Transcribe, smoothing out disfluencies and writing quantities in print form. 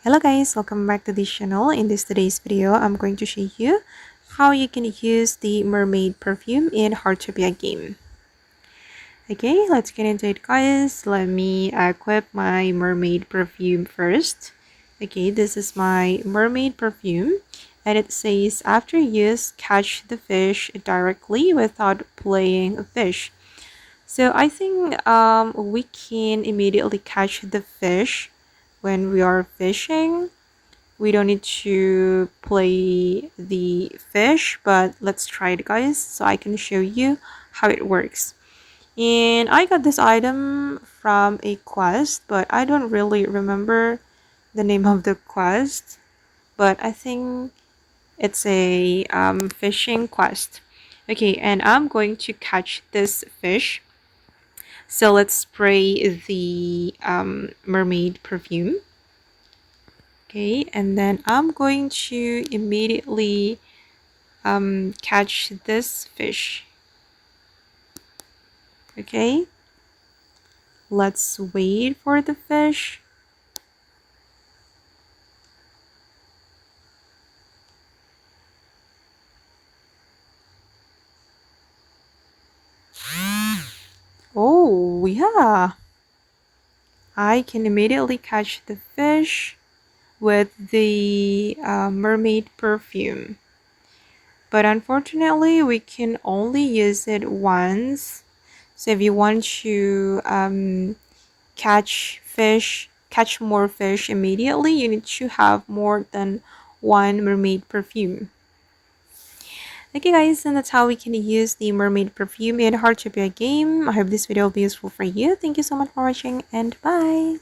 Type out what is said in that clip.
Hello guys, welcome back to this channel. In today's video, I'm going to show you how you can use the Mermaid Perfume in Heartopia game. Okay, let's get into it guys. Let me equip my Mermaid Perfume first. Okay, this is my Mermaid Perfume and it says after use, catch the fish directly without playing a fish. So I think we can immediately catch the fish when we are fishing. We don't need to play the fish, but let's try it guys so I can show you how it works. And I got this item from a quest, but I don't really remember the name of the quest, but I think it's a fishing quest. Okay, and I'm going to catch this fish, so let's spray the mermaid perfume. Okay, and then I'm going to immediately catch this fish. Okay, let's wait for the fish. Oh yeah, I can immediately catch the fish with the mermaid perfume, but unfortunately we can only use it once. So if you want to catch more fish immediately, you need to have more than one mermaid perfume. Okay guys, and that's how we can use the mermaid perfume in Heartopia game. I hope this video will be useful for you. Thank you so much for watching and bye.